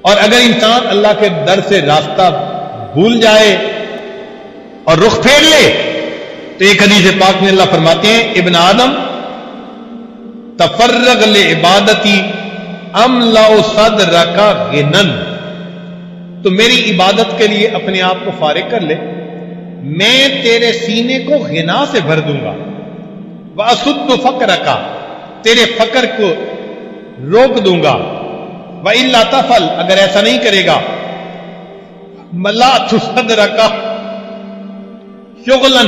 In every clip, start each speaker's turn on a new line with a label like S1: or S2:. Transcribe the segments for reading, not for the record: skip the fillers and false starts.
S1: اور اگر انسان اللہ کے در سے راستہ بھول جائے اور رخ پھیر لے تو ایک حدیث پاک میں اللہ فرماتے ہیں ابن آدم تفرغ لعبادتی املا صدرک غنن، تو میری عبادت کے لیے اپنے آپ کو فارغ کر لے، میں تیرے سینے کو غنا سے بھر دوں گا، واسد فقرک، تیرے فقر کو روک دوں گا، وَإِلَّا تَفَلْ، اگر ایسا نہیں کرے گا، مَلَأْتُ صَدْرَكَ شُغْلًا،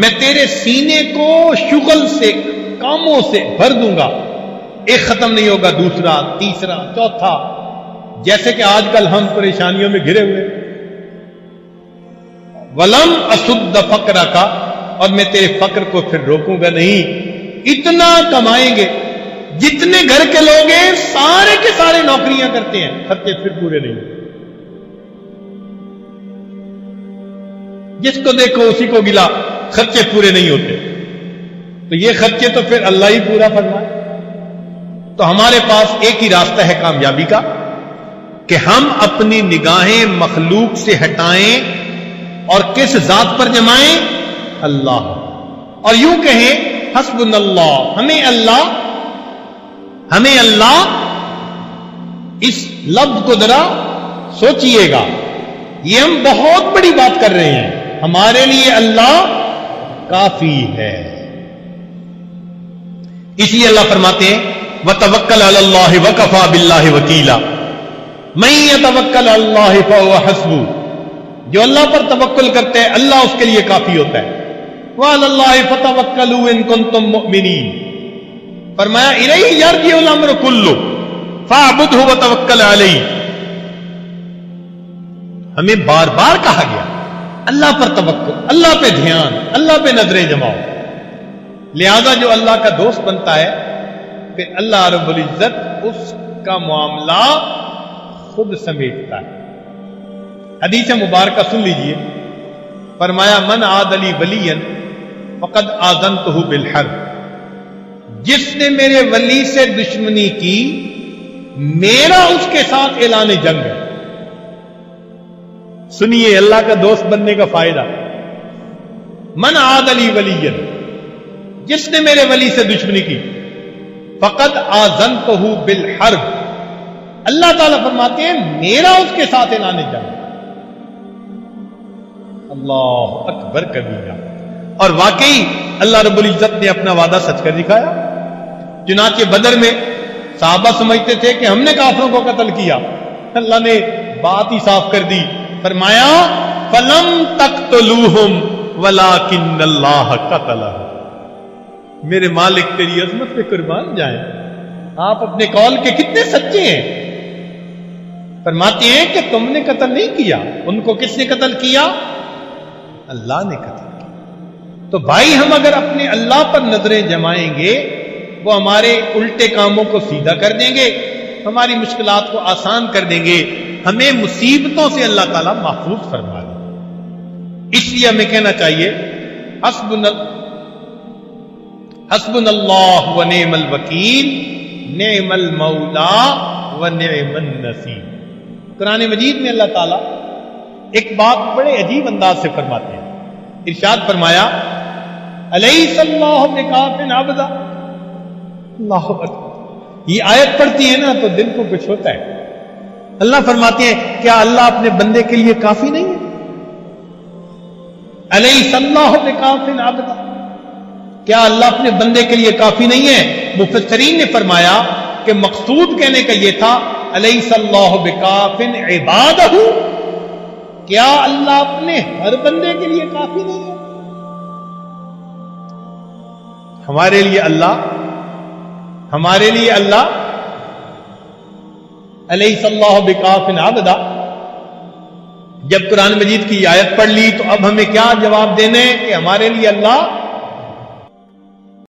S1: میں تیرے سینے کو شغل سے، کاموں سے بھر دوں گا، ایک ختم نہیں ہوگا، دوسرا، تیسرا، چوتھا، جیسے کہ آج کل ہم پریشانیوں میں گھرے ہوئے۔ وَلَمْ أَسُدَّ فَقْرَكَ، اور میں تیرے فقر کو پھر روکوں گا نہیں، اتنا کمائیں گے، جتنے گھر کے لوگ ہیں سارے کے سارے نوکریاں کرتے ہیں، خرچے پھر پورے نہیں، جس کو دیکھو اسی کو گلا، خرچے پورے نہیں ہوتے، تو یہ خرچے تو پھر اللہ ہی پورا فرمائے۔ تو ہمارے پاس ایک ہی راستہ ہے کامیابی کا کہ ہم اپنی نگاہیں مخلوق سے ہٹائیں اور کس ذات پر جمائیں؟ اللہ، اور یوں کہیں حسبنا اللہ، ہمیں اللہ، اس لفظ کو ذرا سوچئے گا، یہ ہم بہت بڑی بات کر رہے ہیں، ہمارے لیے اللہ کافی ہے۔ اس لیے اللہ فرماتے ہیں وَتَوَكَّلْ عَلَى اللَّهِ وَكَفَى بِاللَّهِ وَكِيلًا، مَن يَتَوَكَّلْ عَلَى اللَّهِ فَهُوَ حَسْبُهُ، جو اللہ پر توکل کرتے ہیں اللہ اس کے لیے کافی ہوتا ہے۔ وَعَلَى اللَّهِ فَتَوَكَّلُوا إِن كُنتُم مُّؤْمِنِينَ، فرمایا الیہ یرجع الامر کلہ فاعبدہ وتوکل علیہ، ہمیں بار بار کہا گیا اللہ پر توکل، اللہ پہ دھیان، اللہ پہ نظریں جماؤ، لہذا جو اللہ کا دوست بنتا ہے پھر اللہ رب العزت اس کا معاملہ خود سمیٹتا ہے۔ حدیث مبارکہ سن لیجئے، فرمایا من عاد لی ولیا فقد آذنتہ بالحرب، جس نے میرے ولی سے دشمنی کی میرا اس کے ساتھ اعلان جنگ ہے۔ سنیے اللہ کا دوست بننے کا فائدہ، من عاد لی ولیا، جس نے میرے ولی سے دشمنی کی، فقد آذنتہ بالحرب، اللہ تعالیٰ فرماتے ہیں میرا اس کے ساتھ اعلان جنگ۔ اللہ اکبر کبیرہ، اور واقعی اللہ رب العزت نے اپنا وعدہ سچ کر دکھایا۔ چنانچہ بدر میں صحابہ سمجھتے تھے کہ ہم نے کافروں کو قتل کیا، اللہ نے بات ہی صاف کر دی، فرمایا فَلَمْ تَقْتُلُوهُمْ وَلَٰكِنَّ اللَّهَ قَتَلَهُمْ، میرے مالک تیری عظمت پہ قربان جائیں، آپ اپنے قول کے کتنے سچے ہیں۔ فرماتے ہیں کہ تم نے قتل نہیں کیا، ان کو کس نے قتل کیا؟ اللہ نے قتل کیا۔ تو بھائی ہم اگر اپنے اللہ پر نظریں جمائیں گے وہ ہمارے الٹے کاموں کو سیدھا کر دیں گے، ہماری مشکلات کو آسان کر دیں گے، ہمیں مصیبتوں سے اللہ تعالیٰ محفوظ فرما دیں۔ اس لیے ہمیں کہنا چاہیے حسبنا اللہ و نعم الوکیل نعم المولا و نعم النصیر۔ قرآن مجید میں اللہ تعالیٰ ایک بات بڑے عجیب انداز سے فرماتے ہیں، ارشاد فرمایا الیس اللہ بکاف عبدا، اللہ اکبر، یہ آیت پڑھتی ہے نا تو دل کو کچھ ہوتا ہے۔ اللہ فرماتے ہیں کیا اللہ اپنے بندے کے لیے کافی نہیں ہے؟ الیس اللہ بکاف عبدا، کیا اللہ اپنے بندے کے لیے کافی نہیں ہے؟ مفسرین نے فرمایا کہ مقصود کہنے کا یہ تھا الیس اللہ بکاف عبادہ، کیا اللہ اپنے ہر بندے کے لیے کافی نہیں ہے؟ ہمارے لیے اللہ الیس اللہ بکاف عبدا، جب قرآن مجید کی آیت پڑھ لی تو اب ہمیں کیا جواب دینے کہ ہمارے لیے اللہ